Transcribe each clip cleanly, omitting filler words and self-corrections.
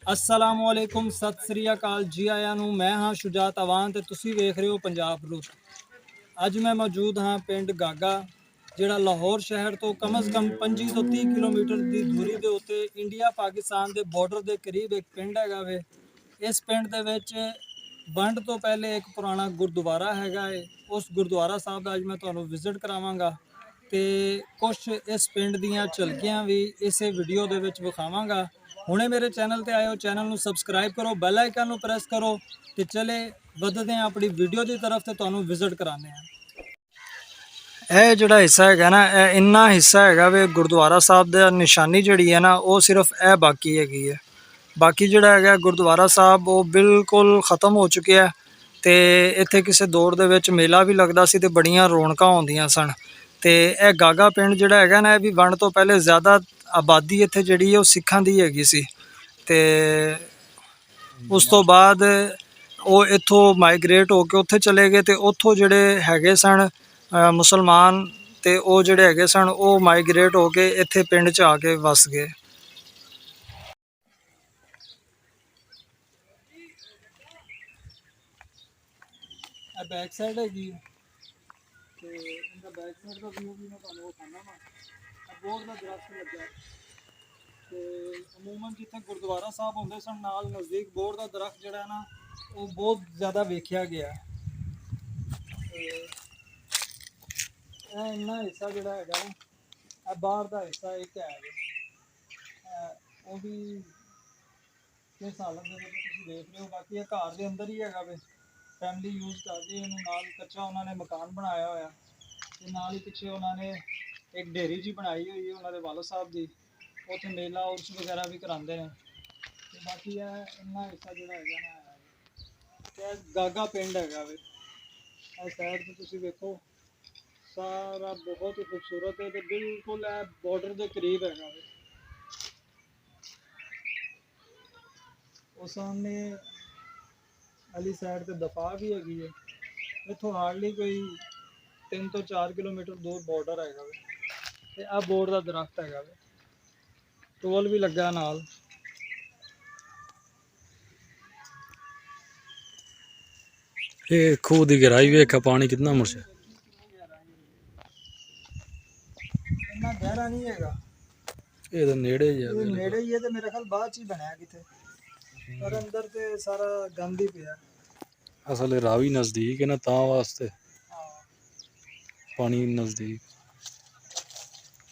असलामुअलैकुम सत श्री अकाल जी आया नूं। मैं हाँ शुजात अवान ते तुसी वेख रहे हो पंजाब रुत। अज मैं मौजूद हाँ पिंड गागा जिहड़ा लाहौर शहर तो कम अज़ कम 25 ਤੋਂ 30 किलोमीटर की दूरी के उत्ते इंडिया पाकिस्तान के बॉर्डर के करीब एक पिंड हैगा वे। इस पिंड दे विच वंड तो पहले एक पुराना गुरुद्वारा हैगा है। उस गुरुद्वारा साहब का अज मैं तुहानूं विजिट करावांगा ते कुछ इस पिंड दीयां झलकियां भी इस वीडियो दे विच विखावांगा। हुणे मेरे चैनल ते आए हो, चैनल नूं सबसक्राइब करो, बैल आइकन नूं प्रेस करो ते चले वधदे हैं अपनी वीडियो की तरफ ते तुहानूं विजिट कराने हैं। यह जिहड़ा हिस्सा है ना, इन्ना हिस्सा है वे गुरुद्वारा साहब दा निशानी जिहड़ी है ना वो सिर्फ यह बाकी हैगी है। बाकी जिहड़ा है गुरुद्वारा साहब वो बिल्कुल ख़त्म हो चुके है। तो इत्थे किसी दौड़ दे विच मेला भी लगदा सी ते बड़ियां रौनकां होंदियां सन। ते यह गागा पिंड जिहड़ा है ना, भी वंड तो पहले ज़्यादा आबादी इत्थे जिहड़ी है वो सिखां दी हैगी सी। ते उस तो बाद वो इत्थों माइग्रेट होके उत्थे चले गए ते उत्थों जिहड़े हैगे सन मुसलमान ते वो जिहड़े हैगे सन वो माइग्रेट होके इत्थे पिंड च आके वस गए। बैक साइड हैगी ते इनका बैक साइड का व्यू भी मैं तुहानूं विखाना वा। बहुत दा दरख्त लग्या ते अमूमन जिथे गुरुद्वारा साहब होंदे सन नाल नज़दीक बोर का दरख्त जिहड़ा है ना वो बहुत ज़्यादा वेख्या गया। इन्ना हिस्सा जिहड़ा हैगा ना बाहर का हिस्सा एक है वो भी किस हालत के तुसीं देख रहे हो। बाकी घर के अंदर ही हैगा वे, फैमिली यूज़ करदी है। नाल कच्चा उन्होंने मकान बनाया होया ते नाल ही पिछे उन्होंने एक डेयरी जी बनाई हुई है उन्होंने वालद साहब की। उत्थे मेला उर्स वगैरह भी कराते हैं। तो बाकी इन्ना हिस्सा जिहड़ा हैगा ना गागा पिंड हैगा वे। साइड से तुसीं देखो सारा बहुत ही खूबसूरत है। तो बिल्कुल बॉर्डर के करीब हैगा वे। और सामने अली साइड ते दफा भी हैगी है। इत्थों हार्डली कोई 3 ਤੋਂ 4 किलोमीटर दूर बॉर्डर हैगा वे। ते आ बोर का दरख्त हैगा वे, टोल भी लगा नाल। ये खूह की गहराई वेख पानी कितना मुड़से इन्ना गहरा नहीं हैगा, ये तो नेड़े ही है। ये नेड़े ही है ते मेरे ख्याल बाद च ही बनया किथे, पर अंदर ते सारा गंद ही पिया। असल रावी नजदीक है ना ता वास्ते पानी नजदीक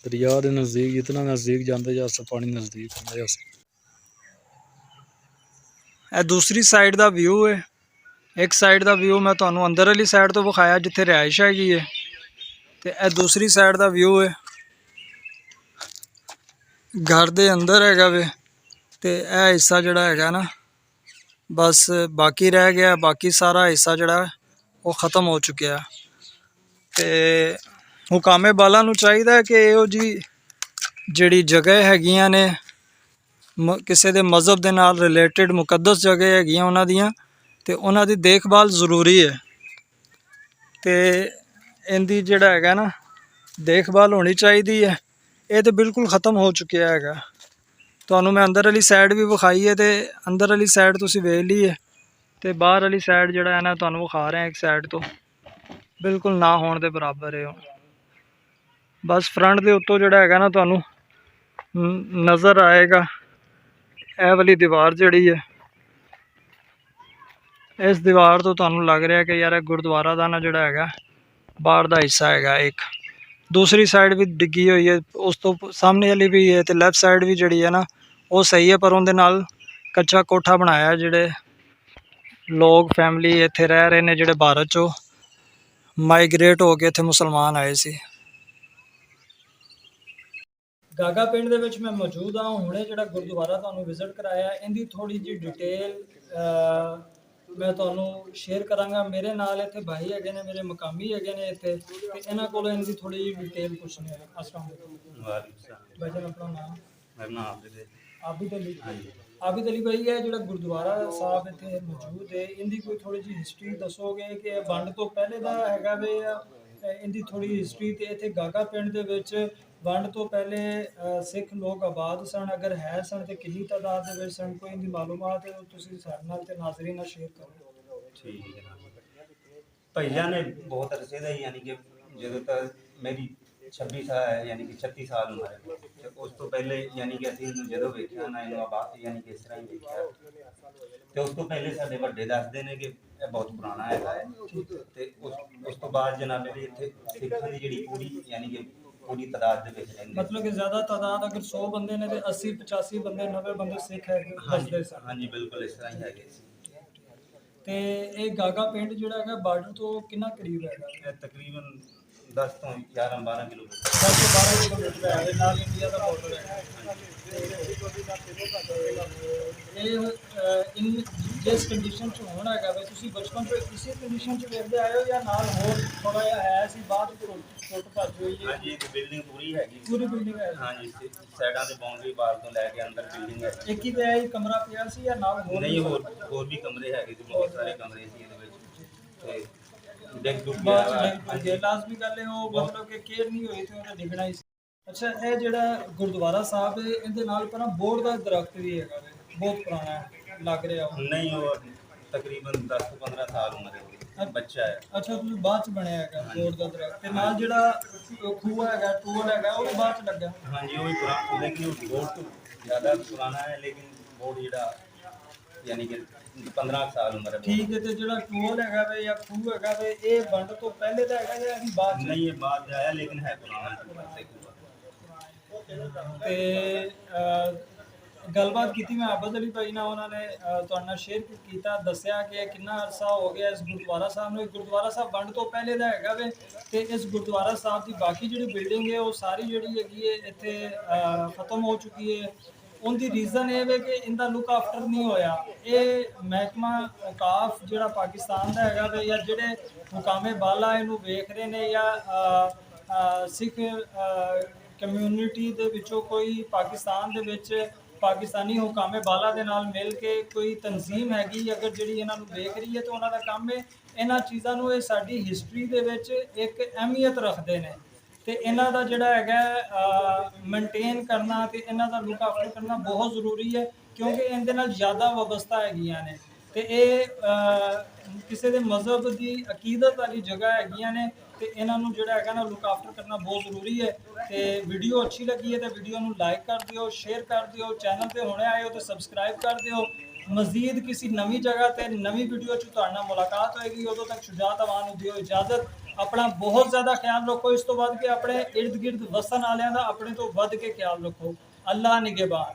दरिया के नजदीक जितना नजदीक जाते जाते पानी नजदीक होंदा जासे। ए दूसरी साइड का व्यू है। एक साइड का व्यू मैं तुहानूं अंदर वाली साइड तो विखाया जिथे रिहाइश हैगी है। ते ए दूसरी साइड का व्यू है, घर दे अंदर हैगा वे। ते ए हिस्सा जिहड़ा हैगा ना बस बाकी रह गया, बाकी सारा हिस्सा जिहड़ा वो ख़त्म हो चुकिया। ते हुकामे बाला नूं चाहिदा कि इहो जी जिहड़ी जगह हैगियां ने किसी के मज़हब के नाल रिलेटिड मुकद्दस जगह हैगियां उन्हां दियां ते उन्हां दी देखभाल ज़रूरी है। ते इनकी जिहड़ा हैगा ना देखभाल होनी चाहिए है। ये तो बिल्कुल ख़त्म हो चुकिया हैगा। तुहानूं मैं अंदर वाली साइड भी विखाई है ते अंदर वाली साइड तुसीं वेख ली है ते बाहर वाली साइड जिहड़ा है ना तुहानूं विखा रहे हैं एक साइड तो बिल्कुल ना होने के बराबर है। बस फ्रंट के उत्तों जिहड़ा हैगा ना तुहानूं नज़र आएगा यह वाली दीवार जिहड़ी है। इस दीवार तो तुहानूं लग रहा है कि यार गुरुद्वारा का ना जिहड़ा हैगा बाहर का हिस्सा हैगा। एक दूसरी साइड भी डिग्गी हुई है, उस तो सामने वाली भी है, तो लैफ्ट साइड भी जिहड़ी है ना वो सही है, पर उनके नाल कच्चा कोठा बनाया जिहड़े लोग फैमिली इत्थे रह रहे हैं जिहड़े भारत चो माइग्रेट हो के इत्थे मुसलमान आए सी। गागा पिंड दे विच मैं मौजूद हाँ। हुणे जिहड़ा गुरुद्वारा तुहानूं विजिट कराया इनकी थोड़ी जी डिटेल मैं तुहानूं शेयर करांगा। मेरे नाल इत्थे भाई हैगे ने, मेरे मकामी हैगे ने इत्थे, ते इन्हां कोलों इनकी थोड़ी जी डिटेल पुछने हैं। अस्सलाम वालेकुम भाईजान, अपना नाम? मेरा नाम आबिद है। आबिद अली। हाँ जी। आबिद अली भाई है जिहड़ा गुरुद्वारा साहब इत्थे मौजूद है इनकी कोई थोड़ी जी हिस्टरी दसोगे कि वंड तो पहले दा हैगा वे या इनकी थोड़ी हिस्टरी? ते इत्थे गागा पिंड दे विच ਵੰਡ ਤੋਂ ਪਹਿਲੇ ਸਿੱਖ ਲੋਕ ਆਬਾਦ ਸਨ, ਅਗਰ ਹੈ ਸਨ ਤੇ ਕਿੰਨੀ ਤਾਦਾਦ ਦੇ ਵਿੱਚ ਸਨ, ਕੋਈ ਇਹਦੀ ਮਾਲੂਮਾਤ ਹੈ ਤੁਸੀਂ ਸਾਡੇ ਨਾਲ ਤੇ ਨਾਜ਼ਰੀਨ ਨਾਲ ਸ਼ੇਅਰ ਕਰੋ। ਠੀਕ ਹੈ ਜਨਾਬ। ਪਹਿਲਾਂ ਨੇ ਬਹੁਤ ਅਰਸੇ ਦਾ ਹੀ, ਯਾਨੀ ਕਿ ਜਦੋਂ ਤੱਕ ਮੇਰੀ 26 ਸਾਲ ਯਾਨੀ ਕਿ 36 ਸਾਲ ਉਮਰ ਹੈ, ਤੇ ਉਸ ਤੋਂ ਪਹਿਲੇ ਯਾਨੀ ਕਿ ਅਸੀਂ ਇਹਨੂੰ ਜਦੋਂ ਵੇਖਿਆ ਨਾ ਇਹਨੂੰ ਆਬਾਦ ਯਾਨੀ ਕਿ ਇਸ ਤਰ੍ਹਾਂ ਹੀ ਵੇਖਿਆ, ਤੇ ਉਸ ਤੋਂ ਪਹਿਲੇ ਸਾਡੇ ਵੱਡੇ ਦੱਸਦੇ ਨੇ ਕਿ ਇਹ ਬਹੁਤ ਪੁਰਾਣਾ ਹੈਗਾ ਹੈ। ਤੇ ਉਸ ਤੋਂ ਬਾਅਦ ਜਨਾਬ ਵੀ ਇੱਥੇ ਸਿੱਖਾਂ ਦੀ ਜਿਹੜੀ ਪੂਰੀ ਯਾਨੀ ਕਿ ਪੂਰੀ ਤਾਦਾਦ ਦੇ ਵਿੱਚ ਰਹਿੰਦੇ। ਮਤਲਬ ਕਿ ਜ਼ਿਆਦਾ ਤਾਦਾਦ ਅਗਰ 100 ਬੰਦੇ ਨੇ ਤੇ 80 85 ਬੰਦੇ 90 ਬੰਦੇ ਸਿੱਖ ਹੈ ਦੱਸਦੇ ਸਨ। ਹਾਂਜੀ ਬਿਲਕੁਲ ਇਸ ਤਰ੍ਹਾਂ ਹੀ ਹੈਗੇ ਸੀ। ਤੇ ਇਹ ਗਾਗਾ ਪਿੰਡ ਜਿਹੜਾ ਹੈਗਾ ਬਾਰਡਰ ਤੋਂ ਕਿੰਨਾ ਕਰੀਬ ਹੈਗਾ? ਇਹ ਤਕਰੀਬਨ 10 ਤੋਂ 11 12 ਕਿਲੋਮੀਟਰ 10 ਤੋਂ 12 ਕਿਲੋਮੀਟਰ ਹੈ, ਨਾਲ ਇੰਡੀਆ ਦਾ ਬਾਰਡਰ ਹੈ। ਇਹ ਜਿਸ ਕੰਡੀਸ਼ਨ ਚ ਹੋਣਾ ਹੈਗਾ ਵੇ, ਤੁਸੀਂ ਬਚਪਨ ਤੋਂ ਇਸੇ ਕੰਡੀਸ਼ਨ ਚ ਵੇਖਦੇ ਆਏ ਹੋ ਜਾਂ ਨਾਲ ਹੋਰ ਥੋੜਾ ਜਿਹਾ ਹੈ ਸੀ ਬਾਅਦ ਟੁੱਟ ਭੱਜ ਹੋਈ ਹੈ? ਹਾਂਜੀ ਇੱਕ ਬਿਲਡਿੰਗ ਪੂਰੀ ਹੈਗੀ। ਪੂਰੀ ਬਿਲਡਿੰਗ ਹੈ? ਹਾਂਜੀ ਸਾਈਡਾਂ ਤੇ ਬਾਉਂਡਰੀ ਵਾਲ ਤੋਂ ਲੈ ਕੇ ਅੰਦਰ ਬਿਲਡਿੰਗ ਹੈ। ਇੱਕ ਹੀ ਤੇ ਇਹ ਕਮਰਾ ਪਿਆ ਸੀ ਜਾਂ ਨਾਲ ਹੋਰ? ਨਹੀਂ ਹੋਰ ਵੀ ਕਮਰੇ ਹੈਗੇ ਸੀ, ਬਹੁਤ ਸਾਰੇ ਕਮਰੇ ਸੀ ਇਹਦੇ ਵਿੱਚ। ਤੇ ਡੈਕ ਡੁੱਕ ਬਾਅਦ ਗਿਆ। ਚ ਲਾਜ਼ਮੀ ਗੱਲ ਹੈ ਉਹ ਮਤਲਬ ਕਿ ਕੇਅਰ ਨਹੀਂ ਹੋਈ ਤੇ ਉਹਨੇ ਡਿੱਗਣਾ ਹੀ ਸੀ। ਅੱਛਾ, ਇਹ ਜਿਹੜਾ ਗੁਰਦੁਆਰਾ ਸਾਹਿਬ ਹੈ ਇਹਦੇ ਨਾਲ ਪਹਿਲਾਂ ਬੋਰਡ ਦਾ ਦਰਖਤ ਵੀ ਹੈਗਾ ਵੇ, ਬਹੁਤ ਪੁਰਾਣਾ ਹੈ, ਲੱਗ ਰਿਹਾ ਉਹ। ਨਹੀਂ ਉਹ ਤਕਰੀਬਨ 10 ਤੋਂ 15 ਸਾਲ ਉਮਰ ਹੈ, ਬੱਚਾ ਹੈ। ਅੱਛਾ, ਤੁਸੀਂ ਬਾਅਦ ਚ ਬਣਿਆ ਹੈਗਾ ਬੋਰਡ ਦਾ ਦਰਖਤ, ਤੇ ਨਾਲ ਜਿਹੜਾ ਖੂਹ ਹੈਗਾ ਟੂਲ ਹੈਗਾ ਉਹ ਵੀ ਬਾਅਦ ਚ ਲੱਗਾ? ਹਾਂਜੀ ਉਹ ਵੀ ਪੁਰਾਣਾ, ਲੇਕਿਨ ਉਹ ਬੋਰਡ ਤੋਂ ਜ਼ਿਆਦਾ ਪੁਰਾਣਾ ਹੈ, ਲੇਕਿਨ ਬੋਰਡ ਜਿਹੜਾ ਯਾਨੀ ਕਿ 15 ਸਾਲ ਉਮਰ ਹੈ। ਠੀਕ ਹੈ, ਤੇ ਜਿਹੜਾ ਟੂਲ ਹੈਗਾ ਵੇ ਜਾਂ ਖੂਹ ਹੈਗਾ ਵੇ ਇਹ ਵੰਡ ਤੋਂ ਪਹਿਲੇ ਦਾ ਹੈਗਾ ਜਾਂ ਬਾਅਦ ਚ? ਨਹੀਂ ਇਹ ਬਾਅਦ ਆਇਆ, ਲੇਕਿਨ ਹੈ ਪੁਰਾਣਾ। ਤੇ ਗੱਲਬਾਤ ਕੀਤੀ ਮੈਂ ਆਬਦ ਅਲੀ ਭਾਈ ਨਾਲ, ਉਹਨਾਂ ਨੇ ਤੁਹਾਡੇ ਨਾਲ ਸ਼ੇਅਰ ਕੀਤਾ, ਦੱਸਿਆ ਕਿ ਕਿੰਨਾ ਅਰਸਾ ਹੋ ਗਿਆ ਇਸ ਗੁਰਦੁਆਰਾ ਸਾਹਿਬ ਨੂੰ। ਗੁਰਦੁਆਰਾ ਸਾਹਿਬ ਵੰਡ ਤੋਂ ਪਹਿਲੇ ਦਾ ਹੈਗਾ ਵੇ, ਤੇ ਇਸ ਗੁਰਦੁਆਰਾ ਸਾਹਿਬ ਦੀ ਬਾਕੀ ਜਿਹੜੀ ਬਿਲਡਿੰਗ ਹੈ ਉਹ ਸਾਰੀ ਜਿਹੜੀ ਹੈਗੀ ਹੈ ਇੱਥੇ ਖਤਮ ਹੋ ਚੁੱਕੀ ਹੈ। ਉਹਦੀ ਰੀਜ਼ਨ ਇਹ ਵੇ ਕਿ ਇਹਦਾ ਲੁੱਕ ਆਫਟਰ ਨਹੀਂ ਹੋਇਆ। ਇਹ ਮਹਿਕਮਾ ਔਕਾਫ ਜਿਹੜਾ ਪਾਕਿਸਤਾਨ ਦਾ ਹੈਗਾ ਵੇ ਜਾਂ ਜਿਹੜੇ ਹੁਕਾਮੇ ਬਾਲਾ ਇਹਨੂੰ ਵੇਖ ਰਹੇ ਨੇ ਜਾਂ ਸਿੱਖ ਕਮਿਊਨਿਟੀ ਦੇ ਵਿੱਚੋਂ ਕੋਈ ਪਾਕਿਸਤਾਨ ਦੇ ਵਿੱਚ ਪਾਕਿਸਤਾਨੀ ਹੁਕਾਮੇ ਬਾਲਾ ਦੇ ਨਾਲ ਮਿਲ ਕੇ ਕੋਈ ਤਨਜ਼ੀਮ ਹੈਗੀ ਅਗਰ ਜਿਹੜੀ ਇਹਨਾਂ ਨੂੰ ਵੇਖ ਰਹੀ ਹੈ, ਤਾਂ ਉਹਨਾਂ ਦਾ ਕੰਮ ਹੈ ਇਹਨਾਂ ਚੀਜ਼ਾਂ ਨੂੰ, ਇਹ ਸਾਡੀ ਹਿਸਟਰੀ ਦੇ ਵਿੱਚ ਇੱਕ ਅਹਿਮੀਅਤ ਰੱਖਦੇ ਨੇ, ਤੇ ਇਹਨਾਂ ਦਾ ਜਿਹੜਾ ਹੈਗਾ ਮੇਨਟੇਨ ਕਰਨਾ ਤੇ ਇਹਨਾਂ ਦਾ ਲੁੱਕ ਆਫਟਰ ਕਰਨਾ ਬਹੁਤ ਜ਼ਰੂਰੀ ਹੈ, ਕਿਉਂਕਿ ਇਹਦੇ ਨਾਲ ਜ਼ਿਆਦਾ ਵਬਸਤਾ ਹੈਗੀਆਂ ਨੇ, ਤੇ ਇਹ ਕਿਸੇ ਦੇ ਮਜ਼ਹਬ ਦੀ ਅਕੀਦਤ ਵਾਲੀ ਜਗ੍ਹਾ ਹੈਗੀਆਂ ਨੇ, ਤੇ ਇਹਨਾਂ ਨੂੰ ਜਿਹੜਾ ਹੈਗਾ ਨਾ ਲੁੱਕ ਆਫਟਰ ਕਰਨਾ ਬਹੁਤ ਜ਼ਰੂਰੀ ਹੈ। ਤੇ ਵੀਡੀਓ ਅੱਛੀ ਲੱਗੀ ਹੈ ਤੇ ਵੀਡੀਓ ਨੂੰ ਲਾਈਕ ਕਰ ਦਿਓ, ਸ਼ੇਅਰ ਕਰ ਦਿਓ, ਚੈਨਲ ਤੇ ਹੁਣੇ ਆਏ ਹੋ ਤੇ ਸਬਸਕ੍ਰਾਈਬ ਕਰ ਦਿਓ। ਮਜ਼ੀਦ ਕਿਸੇ ਨਵੀਂ ਜਗ੍ਹਾ ਤੇ ਨਵੀਂ ਵੀਡੀਓ 'ਚ ਤੁਹਾਡੇ ਨਾਲ ਮੁਲਾਕਾਤ ਹੋਏਗੀ, ਉਦੋਂ ਤੱਕ ਸ਼ੁਜਾਤ ਅਵਾਨ ਨੂੰ ਦਿਓ ਇਜਾਜ਼ਤ। ਆਪਣਾ ਬਹੁਤ ਜ਼ਿਆਦਾ ਖਿਆਲ ਰੱਖੋ, ਇਸ ਤੋਂ ਵੱਧ ਕੇ ਆਪਣੇ ਇਰਦ ਗਿਰਦ ਵਸਣ ਵਾਲਿਆਂ ਦਾ ਆਪਣੇ ਤੋਂ ਵੱਧ ਕੇ ਖਿਆਲ ਰੱਖੋ। ਅੱਲਾ ਨਿਗਹਿਬਾਨ।